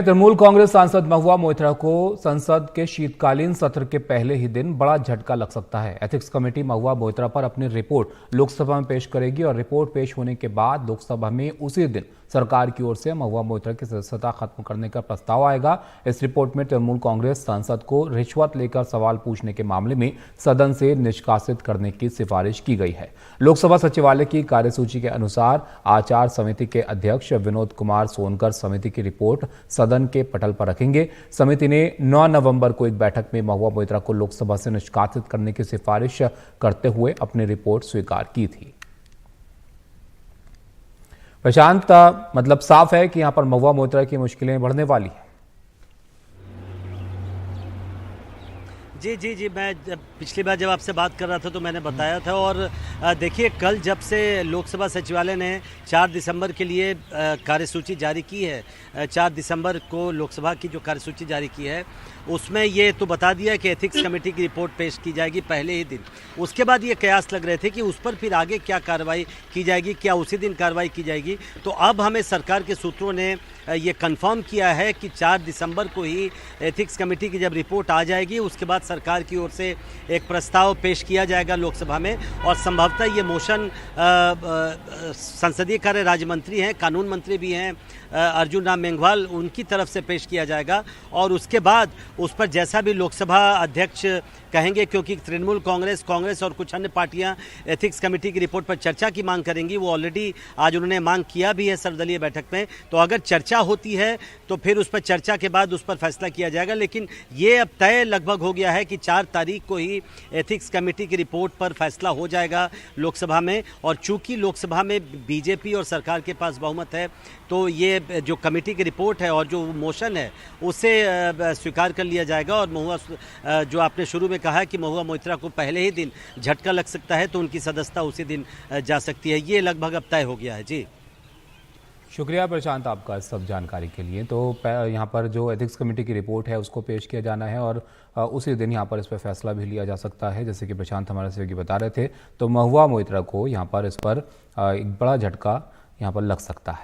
तृणमूल कांग्रेस सांसद महुआ मोइत्रा को संसद के शीतकालीन सत्र के पहले ही दिन बड़ा झटका लग सकता है। एथिक्स कमेटी महुआ मोइत्रा पर अपनी रिपोर्ट लोकसभा में पेश करेगी और रिपोर्ट पेश होने के बाद लोकसभा में उसी दिन सरकार की ओर से महुआ मोइत्रा की सदस्यता खत्म करने का प्रस्ताव आएगा। इस रिपोर्ट में तृणमूल कांग्रेस सांसद को रिश्वत लेकर सवाल पूछने के मामले में सदन से निष्कासित करने की सिफारिश की गई है। लोकसभा सचिवालय की कार्यसूची के अनुसार आचार समिति के अध्यक्ष विनोद कुमार सोनकर समिति की रिपोर्ट सदन के पटल पर रखेंगे। समिति ने 9 नवंबर को एक बैठक में महुआ मोइत्रा को लोकसभा से निष्कासित करने की सिफारिश करते हुए अपनी रिपोर्ट स्वीकार की थी। प्रशांत, मतलब साफ है कि यहां पर महुआ मोइत्रा की मुश्किलें बढ़ने वाली हैं। जी, मैं पिछली बार जब आपसे बात कर रहा था तो मैंने बताया था। और देखिए, कल जब से लोकसभा सचिवालय ने 4 दिसंबर के लिए कार्यसूची जारी की है, 4 दिसंबर को लोकसभा की जो कार्यसूची जारी की है उसमें ये तो बता दिया कि एथिक्स कमेटी की रिपोर्ट पेश की जाएगी पहले ही दिन। उसके बाद ये कयास लग रहे थे कि उस पर फिर आगे क्या कार्रवाई की जाएगी, क्या उसी दिन कार्रवाई की जाएगी। तो अब हमें सरकार के सूत्रों ने ये कंफर्म किया है कि 4 दिसंबर को ही एथिक्स कमेटी की जब रिपोर्ट आ जाएगी उसके बाद सरकार की ओर से एक प्रस्ताव पेश किया जाएगा लोकसभा में। और संभवतः ये मोशन संसदीय कार्य राज्य मंत्री हैं, कानून मंत्री भी हैं अर्जुन राम मेघवाल, उनकी तरफ से पेश किया जाएगा। और उसके बाद उस पर जैसा भी लोकसभा अध्यक्ष कहेंगे, क्योंकि तृणमूल कांग्रेस और कुछ अन्य पार्टियां एथिक्स कमेटी की रिपोर्ट पर चर्चा की मांग करेंगी। वो ऑलरेडी आज उन्होंने मांग किया भी है सर्वदलीय बैठक में। तो अगर चर्चा होती है तो फिर उस पर चर्चा के बाद उस पर फैसला किया जाएगा। लेकिन ये अब तय लगभग हो गया है कि 4 तारीख को ही एथिक्स कमेटी की रिपोर्ट पर फैसला हो जाएगा लोकसभा में। और चूंकि लोकसभा में बीजेपी और सरकार के पास बहुमत है तो ये जो कमेटी की रिपोर्ट है और जो मोशन है उसे स्वीकार कर लिया जाएगा। और महुआ, जो आपने शुरू में कहा कि महुआ मोइत्रा को पहले ही दिन झटका लग सकता है तो उनकी सदस्यता उसी दिन जा सकती है, ये लगभग अब तय हो गया है। जी, शुक्रिया प्रशांत आपका सब जानकारी के लिए। तो यहाँ पर जो एथिक्स कमेटी की रिपोर्ट है उसको पेश किया जाना है और उसी दिन यहाँ पर इस पर फैसला भी लिया जा सकता है, जैसे कि प्रशांत हमारे सहयोगी बता रहे थे। तो महुआ मोइत्रा को यहाँ पर इस पर एक बड़ा झटका यहाँ पर लग सकता है।